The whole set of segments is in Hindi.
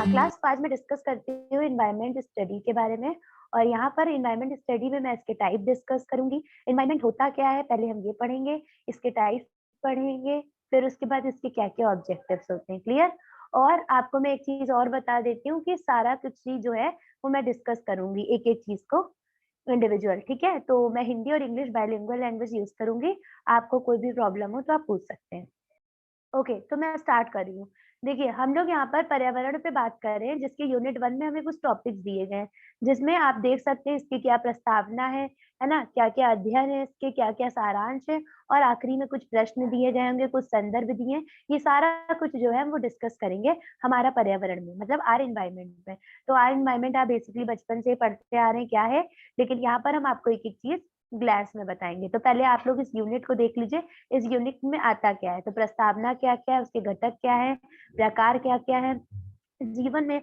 क्लास 5 में डिस्कस करती हूँ एनवायरनमेंट स्टडी के बारे में। और यहाँ पर एनवायरनमेंट स्टडी में मैं इसके टाइप डिस्कस करूंगी। एनवायरनमेंट होता क्या है पहले हम ये पढ़ेंगे, इसके टाइप पढ़ेंगे, फिर उसके बाद इसके क्या-क्या ऑब्जेक्टिव्स होते हैं। क्लियर? और आपको मैं एक चीज और बता देती हूँ कि सारा कुछ चीज जो है वो मैं डिस्कस करूंगी एक-एक चीज को इंडिविजुअल। ठीक है? तो मैं हिंदी और इंग्लिश बाइलिंगुअल लैंग्वेज यूज करूंगी। आपको कोई भी प्रॉब्लम हो तो आप पूछ सकते हैं। ओके, तो मैं स्टार्ट कर रही हूँ। देखिए, हम लोग यहाँ पर पर्यावरण पे बात कर रहे हैं, जिसके यूनिट 1 में हमें कुछ टॉपिक्स दिए गए हैं, जिसमें आप देख सकते हैं इसकी क्या प्रस्तावना है ना? क्या-क्या अध्ययन है इसके, क्या-क्या सारांश है और आखिरी में कुछ प्रश्न दिए गए होंगे, कुछ संदर्भ दिए हैं। ये सारा कुछ जो है हम वो डिस्कस करेंगे हमारा पर्यावरण में, मतलब आवर एनवायरनमेंट में। तो आवर एनवायरनमेंट आप बेसिकली बचपन से ही पढ़ते आ रहे हैं क्या है, लेकिन यहाँ पर हम आपको एक-एक चीज़ ग्लैंस में बताएँगे। तो पहले आप लोग इस यूनिट को देख लीजिए। इस यूनिट में आता क्या है, तो प्रस्तावना क्या-क्या है, उसके घटक क्या हैं, प्रकार क्या-क्या हैं, जीवन में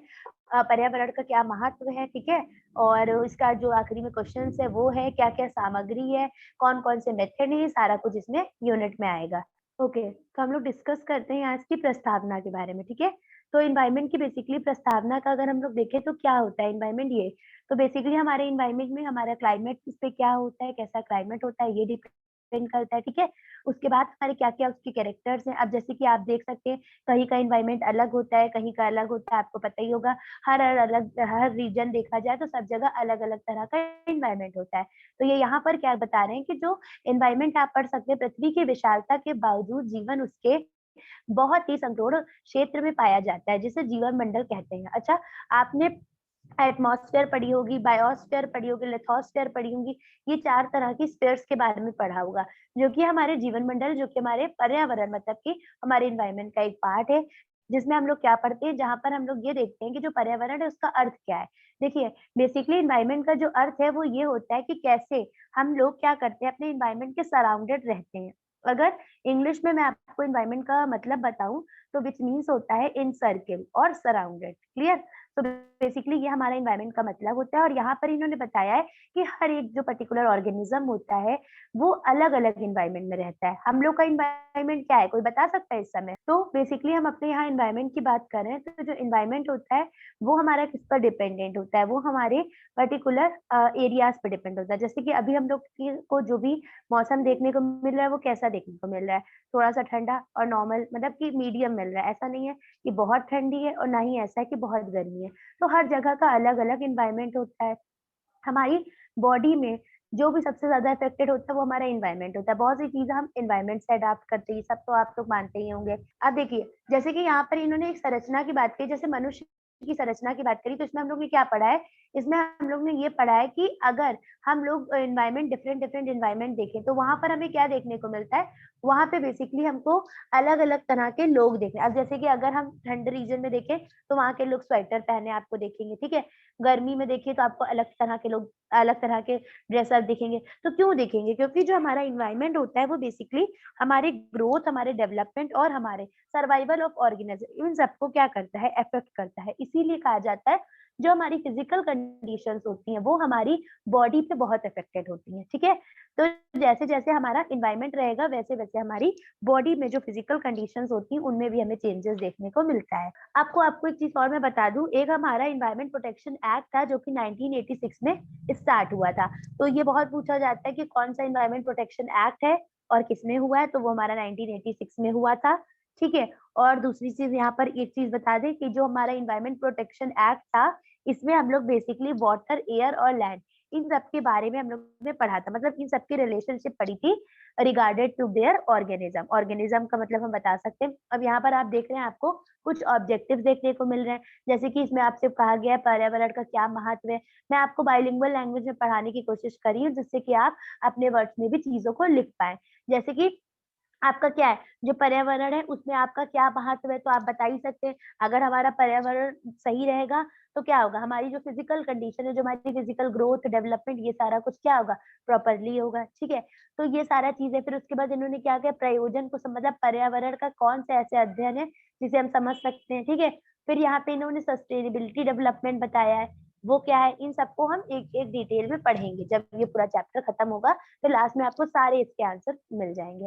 पर्यावरण का क्या महत्व है, ठीक है? और इसका जो आखिरी में क्वेश्चन्स है वो है, क्या-क्या सामग्री है, कौन-कौन से मेथड है, ये सारा कुछ इसमें यूनिट में आएगा। ओके, तो हम लोग डिस्कस करते हैं आज की प्रस्तावना के बारे में, ठीक है? तो एनवायरनमेंट की बेसिकली प्रस्तावना का अगर हम लोग देखें तो क्या होता है एनवायरनमेंट ये, तो बेसिकली हमारे एनवायरनमेंट में हमारा क्लाइमेट किस पे क्या होता है, कैसा क्लाइमेट होता है, ये डिपेंड करता है, ठीक है? उसके बाद हमारे क्या-क्या उसके कैरेक्टर्स हैं। अब जैसे कि आप देख सकते हैं, कहीं का एनवायरनमेंट अलग होता है, कहीं का अलग होता है, आपको पता ही होगा। हर रीजन देखा जाए तो सब जगह अलग-अलग तरह का एनवायरनमेंट होता है। तो ये यहाँ पर क्या बता रहे हैं कि जो एनवायरनमेंट आप पढ़ सकते हैं, पृथ्वी की विशालता के बावजूद जीवन उसके बहुत ही संपूर्ण क्षेत्र में पाया जाता है, जिसे जीवन मंडल कहते हैं। अच्छा, आपने एटमॉस्फेयर पढ़ी होगी, बायोस्फीयर पढ़ी होगी, लिथोस्फीयर पढ़ी होंगी। ये 4 तरह की स्फीयर्स के बारे में पढ़ा होगा, जो कि हमारे जीवन मंडल, जो कि हमारे पर्यावरण मतलब कि हमारे एनवायरनमेंट का एक पार्ट है, जिसमें हम लोग क्या पढ़ते हैं, जहाँ पर हम लोग ये देखते हैं कि जो पर्यावरण है उसका अर्थ क्या है। देखिए, बेसिकली एनवायरनमेंट का जो अर्थ है वो ये होता है कि कैसे हम लोग क्या करते हैं, अपने एनवायरनमेंट के सराउंडेड रहते हैं। अगर इंग्लिश में मैं आपको एनवायरनमेंट का मतलब बताऊँ, तो व्हिच मीन्स होता है इन सर्किल और सराउंडेड। क्लियर? तो बेसिकली ये हमारा एनवायरनमेंट का मतलब होता है और यहाँ पर इन्होंने बताया है कि हर एक जो पर्टिकुलर ऑर्गेनिज्म होता है, वो अलग-अलग एनवायरनमेंट में रहता है। हम लोग का एनवायरनमेंट क्या है, कोई बता सकता है इस समय? तो बेसिकली हम अपने यहाँ एनवायरनमेंट की बात कर रहे हैं, तो जो एनवायरनमेंट होता है, वो हमारा किस पर डिपेंडेंट होता है, वो हमारे पर्टिकुलर एरियाज़ पे डिपेंड होता है। जैसे कि अभी हम लोग को जो भी मौसम देखने को मिल रहा है, वो कैसा देखने को मिल रहा है? थोड़ा-सा ठंडा और नॉर्मल, मतलब कि मीडियम मिल रहा है। ऐसा नहीं है कि बहुत ठंडी है और ना ही ऐसा है कि बहुत गर्मी है। तो हर जगह का अलग-अलग एनवायरनमेंट होता है। हमारी बॉडी में जो भी सबसे ज़्यादा इफ़ेक्टेड होता है वो हमारा एनवायरनमेंट होता है। बहुत सी चीज़ें हम एनवायरनमेंट से अडॉप्ट करते हैं, ये सब तो आप लोग मानते ही होंगे। अब देखिए, जैसे कि यहाँ पर इन्होंने एक संरचना की बात की, जैसे मनुष्य की संरचना की बात करी, तो इसमें हम लोग ने क्या पढ़ा है? इसमें हम लोग ने ये पढ़ा है कि अगर हम लोग एनवायरनमेंट डिफरेंट एनवायरनमेंट देखें, तो वहाँ पर हमें क्या देखने को मिलता है? वहाँ पे बेसिकली हमको अलग-अलग तरह के लोग देखने, अब जैसे कि अगर हम ठंड रीजन में देखें, तो वहाँ के लोग स्वेटर पहने आपको देखेंगे, ठीक है? गर्मी में देखिए तो आपको अलग तरह के लोग, अलग तरह के ड्रेसअप दिखेंगे। तो क्यों दिखेंगे? क्योंकि जो हमारा एनवायरनमेंट होता है वो बेसिकली हमारी ग्रोथ, हमारे डेवलपमेंट और हमारे सर्वाइवल ऑफ ऑर्गेनिज्म, इन सबको क्या करता है? अफेक्ट करता है। इसीलिए कहा जाता है जो हमारी फिजिकल कंडीशंस होती हैं वो हमारी बॉडी पे बहुत अफेक्टेड होती हैं, ठीक है? तो जैसे-जैसे हमारा एनवायरनमेंट रहेगा वैसे-वैसे हमारी बॉडी में जो फिजिकल कंडीशंस होती हैं उनमें भी हमें चेंजेस देखने को मिलता है। आपको आपको एक चीज़ और मैं बता दूँ, एक हमारा एनवायरनमेंट प्रोटेक्शन एक्ट था जो कि 1986 में स्टार्ट हुआ था। तो ये बहुत पूछा जाता है कि कौन-सा एनवायरनमेंट प्रोटेक्शन एक्ट है और किसमें हुआ है, तो वो हमारा 1986 में हुआ था, ठीक है? और दूसरी चीज़ यहाँ पर एक चीज़ बता दें कि जो हमारा एनवायरनमेंट प्रोटेक्शन एक्ट था, इसमें हम लोग बेसिकली वाटर, एयर और लैंड, इन सब के बारे में हम लोग ने पढ़ा था। मतलब इन सब की रिलेशनशिप पढ़ी थी regarded to their organism. Organism का मतलब हम बता सकते हैं। अब यहाँ पर आप देख रहे हैं, आपको कुछ ऑब्जेक्टिव्स देखने को मिल रहे हैं, जैसे कि इसमें आपसे कहा गया है पर्यावरण का क्या महत्व है। मैं आपको बाइलिंगुअल लैंग्वेज में पढ़ाने की कोशिश कर रही हूँ, जिससे कि आप अपने वर्ड्स में भी चीज़ों को लिख पाएँ। जैसे कि आपका क्या है, जो पर्यावरण है उसमें आपका क्या महत्व है, तो आप बता ही सकते हैं। अगर हमारा पर्यावरण सही रहेगा, तो क्या होगा, हमारी जो फिज़िकल कंडीशन है, जो हमारी फिज़िकल ग्रोथ, डेवलपमेंट, ये सारा कुछ क्या होगा, प्रॉपर्ली होगा, ठीक है? तो ये सारा चीज़ें, फिर उसके बाद इन्होंने क्या किया, प्रयोजन को मतलब पर्यावरण का कौन से ऐसे अध्ययन है, जिसे हम समझ सकते हैं, ठीक है? फिर यहाँ पे इन्होंने सस्टेनेबिलिटी डेवलपमेंट बताया है, वो क्या है, इन सबको हम एक-एक डिटेल में पढ़ेंगे। जब ये पूरा चैप्टर खत्म होगा, तो लास्ट में आपको सारे इसके आंसर मिल जाएँगे।